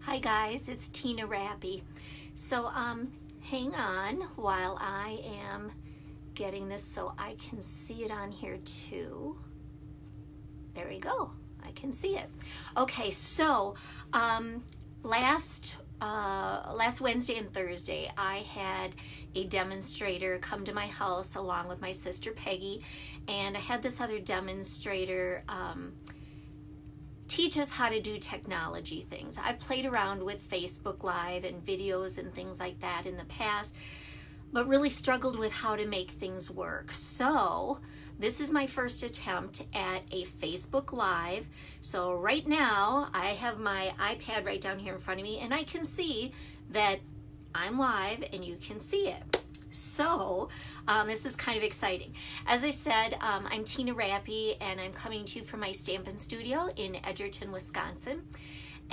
Hi guys, it's Tina Rappy. So hang on while I am getting this so I can see it on here too. There we go. I can see it. Okay, so last Wednesday and Thursday I had a demonstrator come to my house along with my sister Peggy, and I had this other demonstrator teach us how to do technology things. I've played around with Facebook Live and videos and things like that in the past, but really struggled with how to make things work. So this is my first attempt at a Facebook Live. So right now I have my iPad right down here in front of me, and I can see that I'm live and you can see it. So this is kind of exciting. As I said, I'm Tina Rappy, and I'm coming to you from my Stampin' Studio in Edgerton, Wisconsin.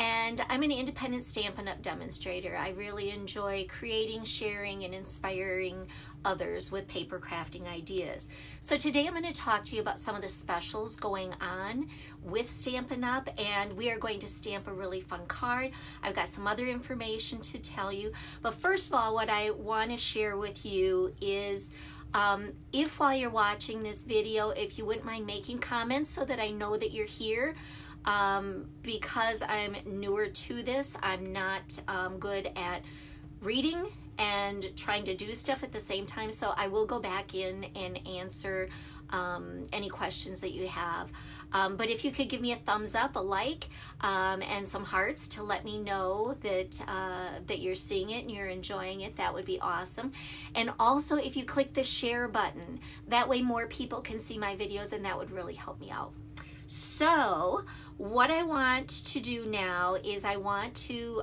And I'm an independent Stampin' Up! Demonstrator. I really enjoy creating, sharing, and inspiring others with paper crafting ideas. So today I'm going to talk to you about some of the specials going on with Stampin' Up! And we are going to stamp a really fun card. I've got some other information to tell you. But first of all, what I want to share with you is if while you're watching this video, if you wouldn't mind making comments so that I know that you're here. Because I'm newer to this, I'm not good at reading and trying to do stuff at the same time, so I will go back in and answer any questions that you have. But if you could give me a thumbs up, a like, and some hearts to let me know that that you're seeing it and you're enjoying it, that would be awesome. And also, if you click the share button, that way more people can see my videos, and that would really help me out. So what I want to do now is I want to,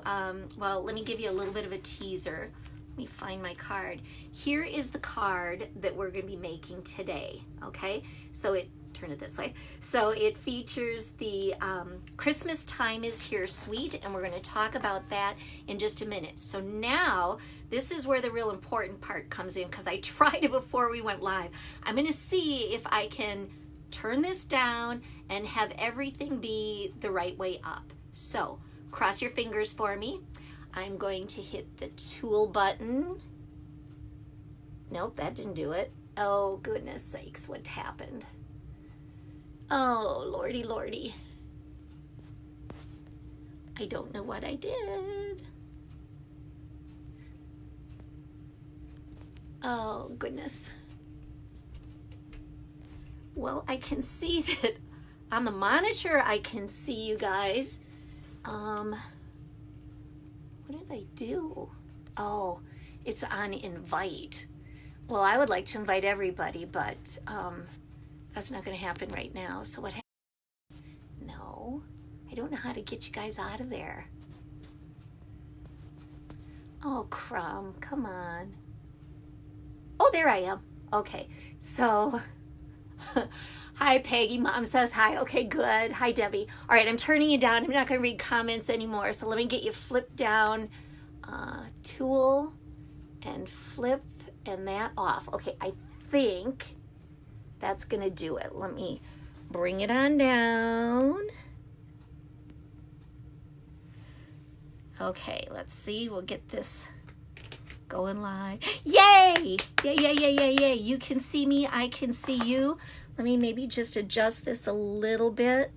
well, let me give you a little bit of a teaser. Let me find my card. Here is the card that we're going to be making today, okay? So turn it this way. So it features the Christmas Time is Here suite, and we're going to talk about that in just a minute. So now, this is where the real important part comes in, because I tried it before we went live. I'm going to see if I can turn this down and have everything be the right way up. So cross your fingers for me. I'm going to hit the tool button. Nope, that didn't do it. Oh, goodness sakes, what happened? Oh, lordy, lordy. I don't know what I did. Oh, goodness. Well, I can see that on the monitor, I can see you guys. What did I do? Oh, it's on invite. Well, I would like to invite everybody, but that's not going to happen right now. So what happened? No, I don't know how to get you guys out of there. Oh, crumb, come on. Oh, there I am. Okay, so... Hi, Peggy. Mom says hi. Okay, good. Hi, Debbie. All right, I'm turning you down. I'm not going to read comments anymore. So let me get you flipped down. Tool and flip and that off. Okay, I think that's going to do it. Let me bring it on down. Okay, let's see. We'll get this going live. Yay! Yay, yay, yay, yay, yay. You can see me. I can see you. Let me maybe just adjust this a little bit.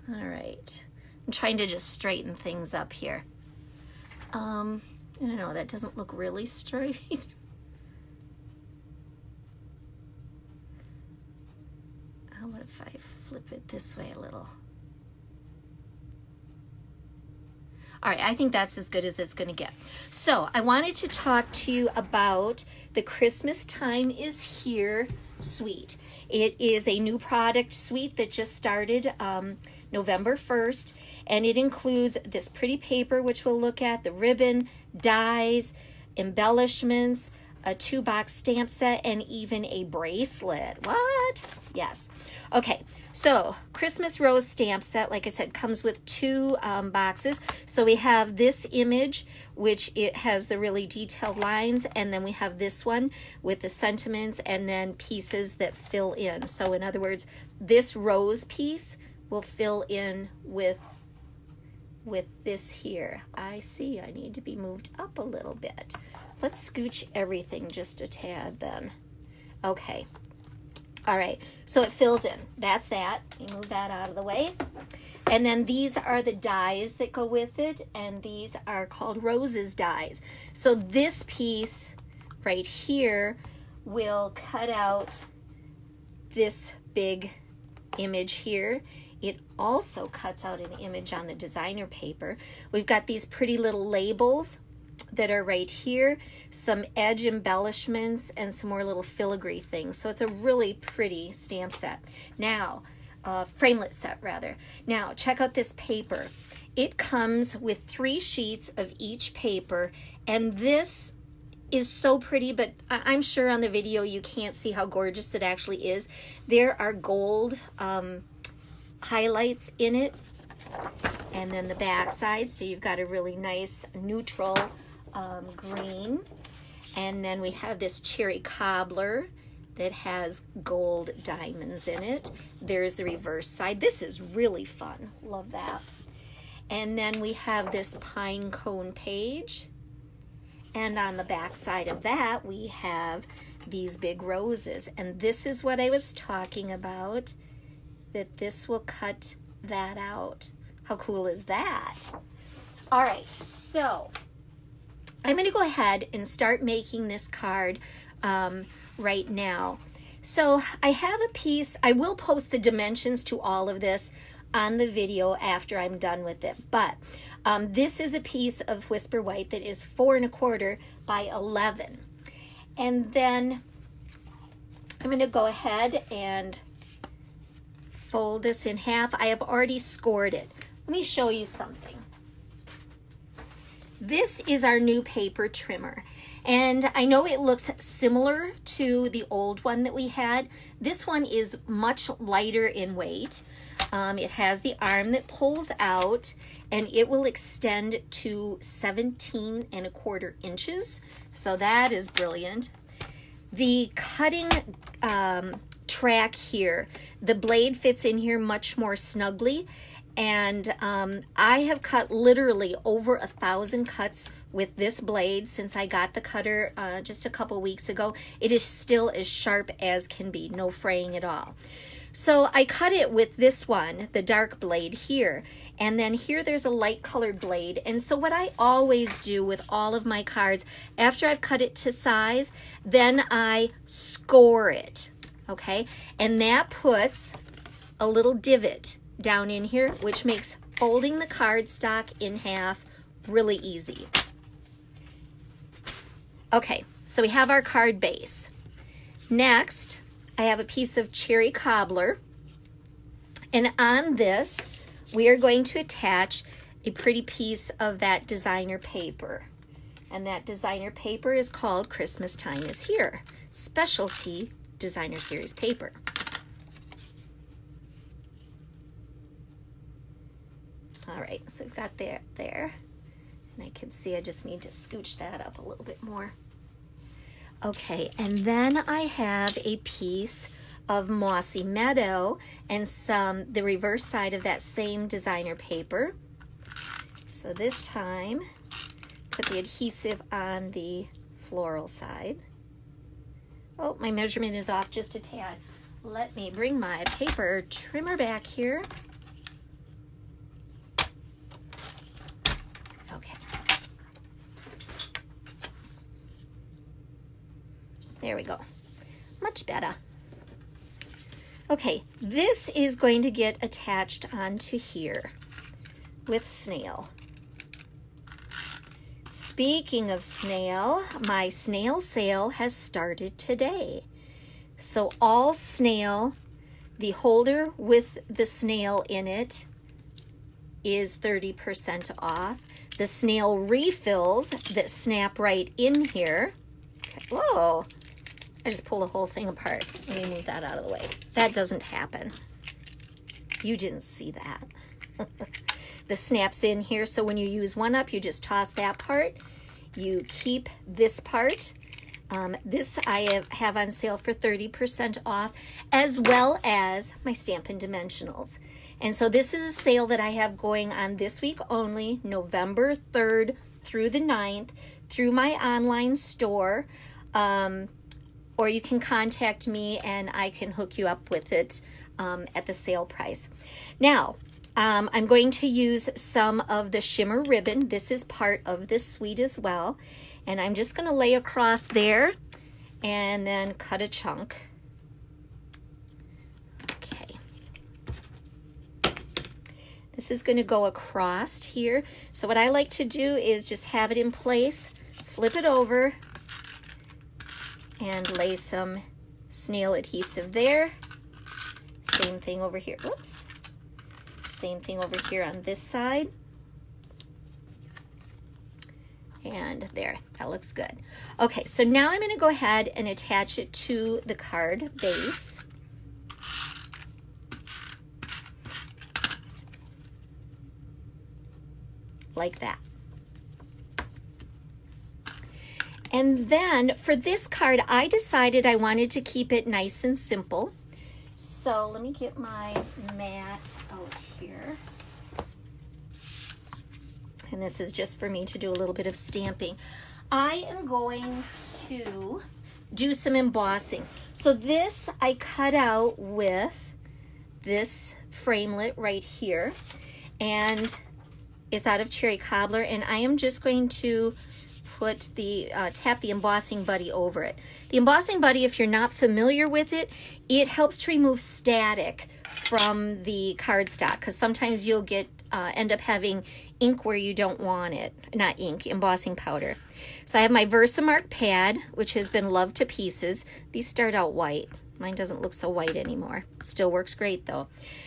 All right. I'm trying to just straighten things up here. I don't know. That doesn't look really straight. How about if I flip it this way a little? All right, I think that's as good as it's going to get. So I wanted to talk to you about the Christmas Time is Here suite. It is a new product suite that just started November 1st, and it includes this pretty paper, which we'll look at, the ribbon, dies, embellishments, a 2-box stamp set, and even a bracelet. What? Yes. Okay, so Christmas Rose stamp set, like I said, comes with 2 boxes. So we have this image, which it has the really detailed lines, and then we have this one with the sentiments and then pieces that fill in. So in other words, this rose piece will fill in with this here. I see I need to be moved up a little bit. Let's scooch everything just a tad then. Okay. All right, so it fills in. That's that. You move that out of the way. And then these are the dies that go with it, and these are called Rose's dies. So this piece right here will cut out this big image here. It also cuts out an image on the designer paper. We've got these pretty little labels that are right here, some edge embellishments, and some more little filigree things. So it's a really pretty stamp set. Now, framelit set rather. Now, check out this paper. It comes with 3 sheets of each paper, and this is so pretty, but I'm sure on the video you can't see how gorgeous it actually is. There are gold highlights in it, and then the back side, so you've got a really nice neutral green. And then we have this cherry cobbler that has gold diamonds in it. There's the reverse side. This is really fun. Love that. And then we have this pine cone page. And on the back side of that, we have these big roses. And this is what I was talking about, that this will cut that out. How cool is that? All right, so I'm going to go ahead and start making this card right now. So I have a piece. I will post the dimensions to all of this on the video after I'm done with it. But this is a piece of Whisper White that is 4 1/4 by 11. And then I'm going to go ahead and fold this in half. I have already scored it. Let me show you something. This is our new paper trimmer. And I know it looks similar to the old one that we had. This one is much lighter in weight. It has the arm that pulls out, and it will extend to 17 1/4 inches. So that is brilliant. The cutting track here, the blade fits in here much more snugly. And I have cut literally over 1,000 cuts with this blade since I got the cutter just a couple weeks ago. It is still as sharp as can be, no fraying at all. So I cut it with this one, the dark blade here, and then here there's a light colored blade. And so what I always do with all of my cards, after I've cut it to size, then I score it, okay? And that puts a little divot down in here, which makes folding the cardstock in half really easy. Okay, so we have our card base. Next, I have a piece of cherry cobbler, and on this, we are going to attach a pretty piece of that designer paper. And that designer paper is called Christmas Time is Here, Specialty Designer Series paper. All right, so we've got there, and I can see I just need to scooch that up a little bit more. Okay, and then I have a piece of Mossy Meadow and the reverse side of that same designer paper. So this time, put the adhesive on the floral side. Oh, my measurement is off just a tad. Let me bring my paper trimmer back here. There we go. Much better. Okay, this is going to get attached onto here with snail. Speaking of snail, my snail sale has started today. So all snail, the holder with the snail in it is 30% off. The snail refills that snap right in here. Whoa. I just pulled the whole thing apart. Let me move that out of the way. That doesn't happen. You didn't see that. The snaps in here, so when you use one up, you just toss that part. You keep this part. This I have on sale for 30% off, as well as my Stampin' Dimensionals. And so this is a sale that I have going on this week only, November 3rd through the 9th, through my online store. Or you can contact me and I can hook you up with it at the sale price. Now, I'm going to use some of the shimmer ribbon. This is part of this suite as well. And I'm just going to lay across there and then cut a chunk. Okay. This is going to go across here. So what I like to do is just have it in place, flip it over, and lay some snail adhesive there. Same thing over here. Whoops. Same thing over here on this side. And there, that looks good. Okay, so now I'm going to go ahead and attach it to the card base. Like that. And then for this card, I decided I wanted to keep it nice and simple. So let me get my mat out here. And this is just for me to do a little bit of stamping. I am going to do some embossing. So this I cut out with this framelit right here. And it's out of cherry cobbler. And I am just going to put the tap the embossing buddy over it. The embossing buddy, if you're not familiar with it, it helps to remove static from the cardstock, because sometimes you'll get end up having ink where you don't want it. Not ink, embossing powder. So I have my Versamark pad, which has been loved to pieces. These start out white. Mine doesn't look so white anymore. Still works great though.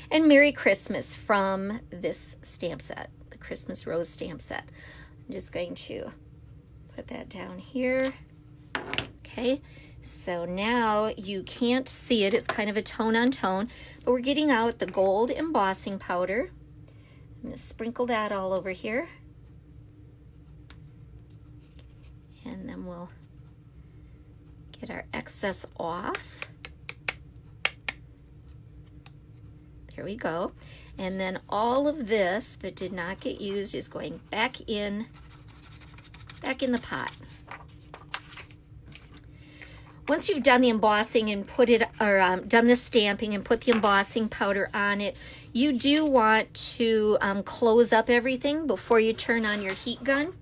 And Merry Christmas from this stamp set, the Christmas Rose stamp set. I'm just going to put that down here. Okay, so now you can't see it. It's kind of a tone on tone, but we're getting out the gold embossing powder. I'm going to sprinkle that all over here. And then we'll get our excess off. There we go. And then all of this that did not get used is going back in the pot. Once you've done the embossing and put it, or done the stamping and put the embossing powder on it, you do want to close up everything before you turn on your heat gun.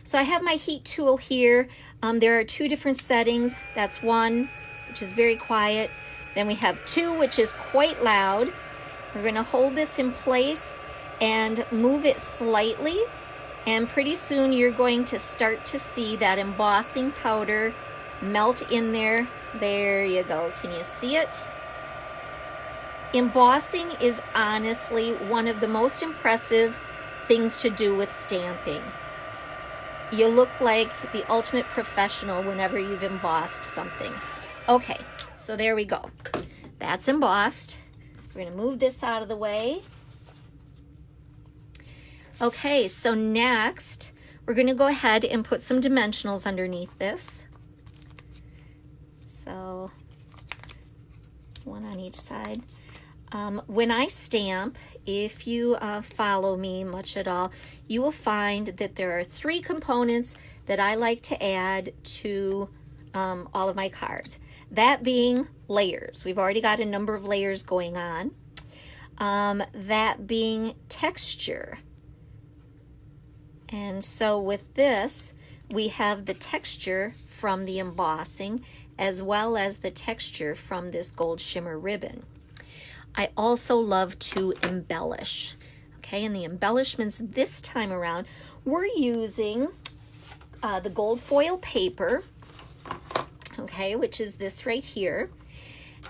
So I have my heat tool here. There are two different settings. That's 1, which is very quiet. Then we have 2, which is quite loud. We're going to hold this in place and move it slightly. And pretty soon you're going to start to see that embossing powder melt in there. There you go. Can you see it? Embossing is honestly one of the most impressive things to do with stamping. You look like the ultimate professional whenever you've embossed something. Okay, so there we go. That's embossed. We're going to move this out of the way. Okay, so next we're going to go ahead and put some dimensionals underneath this. So 1 on each side. When I stamp, if you follow me much at all, you will find that there are 3 components that I like to add to all of my cards. That being layers. We've already got a number of layers going on. That being texture. And so with this, we have the texture from the embossing as well as the texture from this gold shimmer ribbon. I also love to embellish. Okay, and the embellishments this time around, we're using the gold foil paper, okay, which is this right here.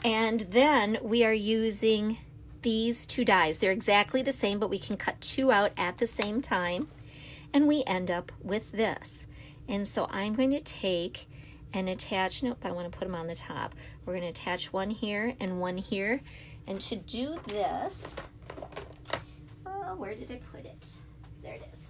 And then we are using these 2 dies. They're exactly the same, but we can cut 2 out at the same time. And we end up with this. And so I'm going to take and attach, nope, I want to put them on the top. We're going to attach 1 here and 1 here. And to do this, oh, where did I put it? There it is.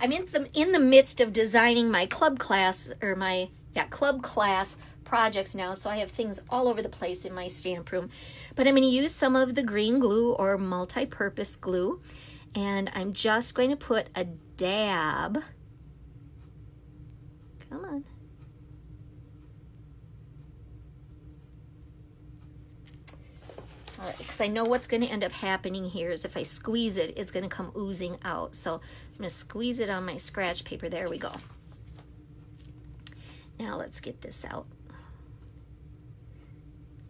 I'm in the midst of designing my club class, or my club class projects now, so I have things all over the place in my stamp room. But I'm going to use some of the green glue or multi-purpose glue, and I'm just going to put a dab. Come on. All right, because I know what's going to end up happening here is if I squeeze it, it's going to come oozing out. So I'm going to squeeze it on my scratch paper. There we go. Now let's get this out.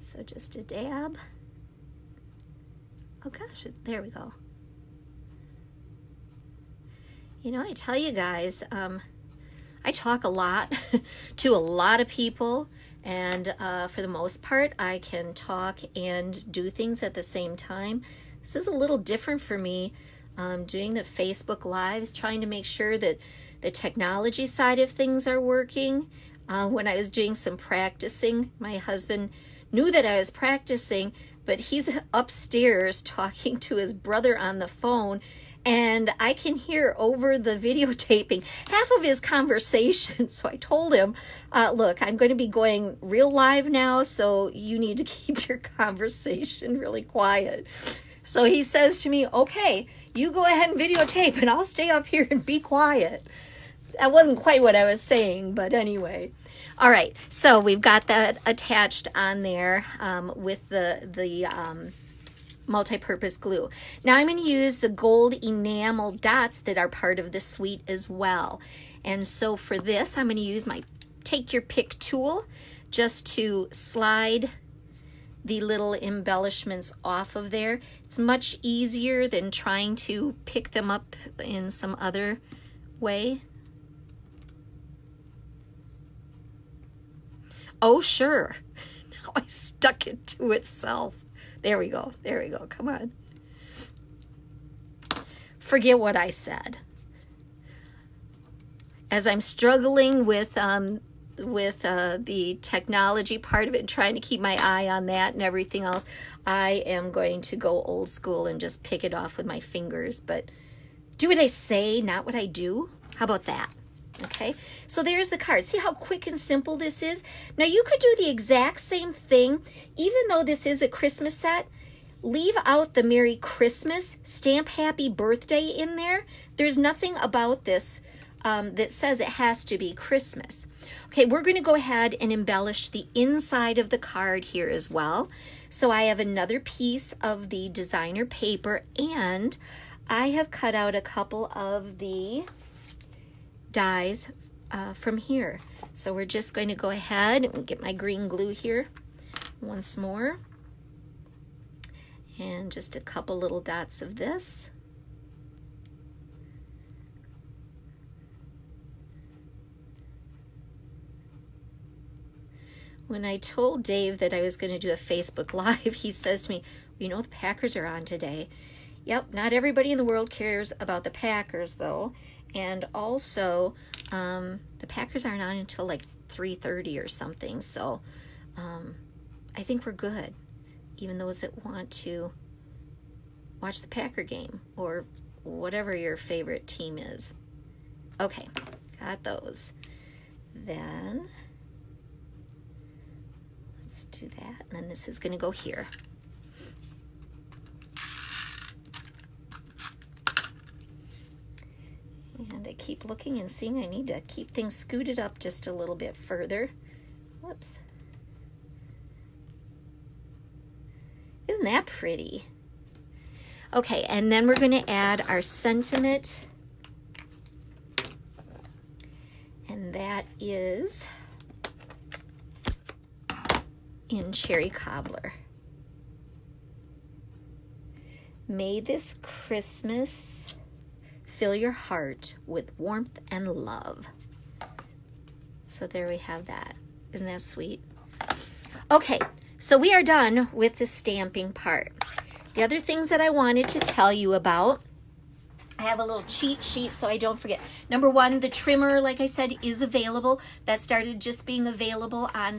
So just a dab. Oh gosh, there we go. You know, I tell you guys, I talk a lot to a lot of people. And for the most part, I can talk and do things at the same time. This is a little different for me, doing the Facebook Lives, trying to make sure that the technology side of things are working. When I was doing some practicing, my husband knew that I was practicing, but he's upstairs talking to his brother on the phone, and I can hear over the videotaping half of his conversation. So I told him, look, I'm going to be going real live now, so you need to keep your conversation really quiet. So he says to me, okay, you go ahead and videotape and I'll stay up here and be quiet. That wasn't quite what I was saying, but anyway. All right, so we've got that attached on there with the multi-purpose glue. Now I'm going to use the gold enamel dots that are part of the suite as well. And so for this, I'm going to use my take your pick tool just to slide the little embellishments off of there. It's much easier than trying to pick them up in some other way. Oh, sure. Now I stuck it to itself. There we go. There we go. Come on. Forget what I said. As I'm struggling with the technology part of it and trying to keep my eye on that and everything else, I am going to go old school and just pick it off with my fingers. But do what I say, not what I do. How about that? Okay, so there's the card. See how quick and simple this is? Now you could do the exact same thing, even though this is a Christmas set. Leave out the Merry Christmas, stamp Happy Birthday in there. There's nothing about this that says it has to be Christmas. Okay, we're going to go ahead and embellish the inside of the card here as well. So I have another piece of the designer paper, and I have cut out a couple of the dies from here. So we're just going to go ahead and get my green glue here once more, and just a couple little dots of this. When I told Dave that I was going to do a Facebook Live, he says to me, you know, the Packers are on today. Yep, not everybody in the world cares about the Packers though. And also, the Packers aren't on until like 3:30 or something. So I think we're good. Even those that want to watch the Packer game or whatever your favorite team is. Okay, got those. Then let's do that. And then this is going to go here. And I keep looking and seeing I need to keep things scooted up just a little bit further. Whoops. Isn't that pretty? Okay, and then we're going to add our sentiment. And that is in Cherry Cobbler. May this Christmas fill your heart with warmth and love. So there we have that. Isn't that sweet? Okay, so we are done with the stamping part. The other things that I wanted to tell you about, I have a little cheat sheet so I don't forget. Number one, the trimmer, like I said, is available. That started just being available on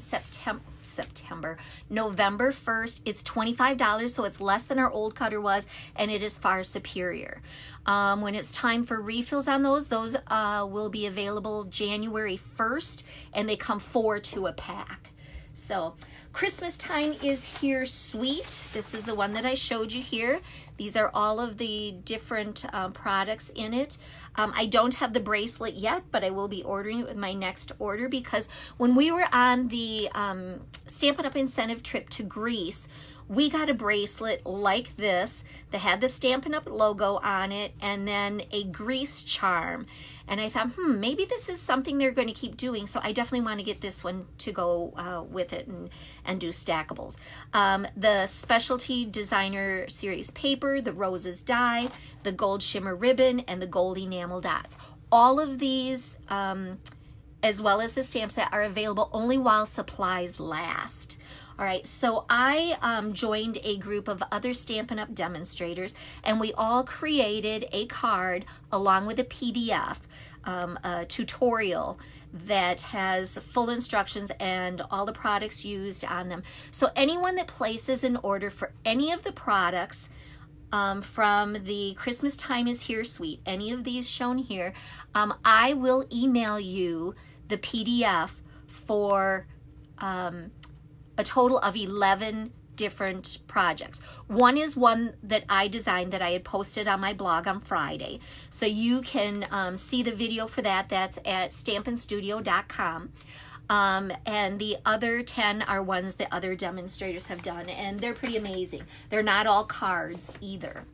November 1st. It's $25, so it's less than our old cutter was, and it is far superior. When it's time for refills on those will be available January 1st, and they come 4 to a pack. So Christmas Time Is Here Sweet. This is the one that I showed you here. These are all of the different products in it. I don't have the bracelet yet, but I will be ordering it with my next order, because when we were on the Stampin' Up! Incentive trip to Greece, we got a bracelet like this that had the Stampin' Up! Logo on it and then a grease charm. And I thought, maybe this is something they're going to keep doing. So I definitely want to get this one to go with it and do stackables. The Specialty Designer Series paper, the Roses die, the gold shimmer ribbon, and the gold enamel dots. All of these, as well as the stamp set, are available only while supplies last. All right, so I joined a group of other Stampin' Up! Demonstrators, and we all created a card along with a PDF, a tutorial that has full instructions and all the products used on them. So anyone that places an order for any of the products from the Christmas Time Is Here suite, any of these shown here, I will email you the PDF for a total of 11 different projects. One is one that I designed that I had posted on my blog on Friday. So you can see the video for that. That's at stampinstudio.com. And the other 10 are ones that other demonstrators have done, and they're pretty amazing. They're not all cards either.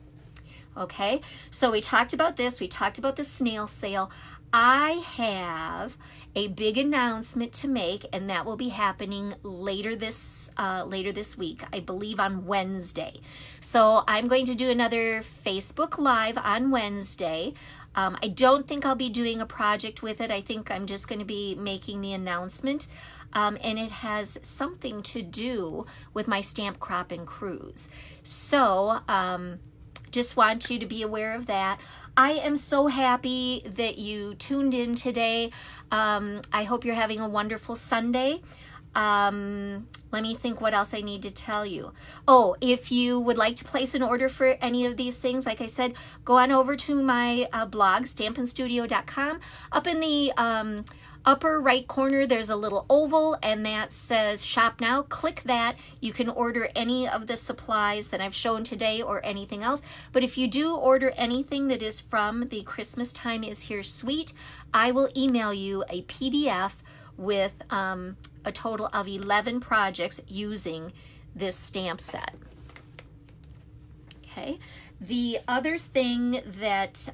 Okay, so we talked about this. We talked about the snail sale. I have a big announcement to make, and that will be happening later this week, I believe on Wednesday. So I'm going to do another Facebook Live on Wednesday. I don't think I'll be doing a project with it. I think I'm just going to be making the announcement, and it has something to do with my Stamp Crop and Cruise. So just want you to be aware of that. I am so happy that you tuned in today. I hope you're having a wonderful Sunday. Let me think what else I need to tell you. Oh, if you would like to place an order for any of these things, like I said, go on over to my blog, stampinstudio.com. Up in the upper right corner, there's a little oval, and that says Shop Now. Click that. You can order any of the supplies that I've shown today or anything else. But if you do order anything that is from the Christmas Time Is Here suite, I will email you a PDF with a total of 11 projects using this stamp set. Okay. The other thing that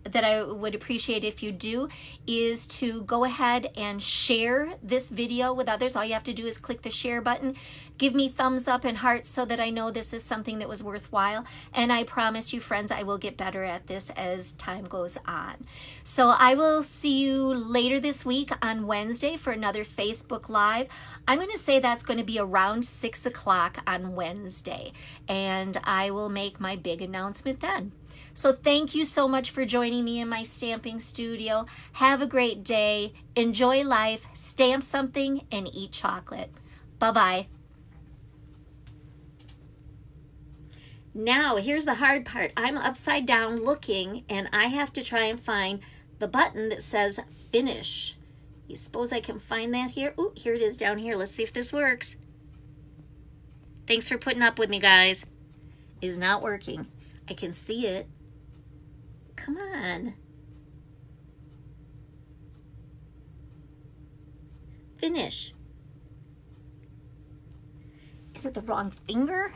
that I would appreciate if you do is to go ahead and share this video with others. All you have to do is click the share button, give me thumbs up and hearts so that I know this is something that was worthwhile. And I promise you, friends, I will get better at this as time goes on. So I will see you later this week on Wednesday for another Facebook Live. I'm going to say that's going to be around 6 o'clock on Wednesday, and I will make my big announcement then. So thank you so much for joining me in my stamping studio. Have a great day. Enjoy life. Stamp something and eat chocolate. Bye-bye. Now, here's the hard part. I'm upside down looking, and I have to try and find the button that says Finish. You suppose I can find that here? Ooh, here it is down here. Let's see if this works. Thanks for putting up with me, guys. It is not working. I can see it. Come on. Finish. Is it the wrong finger?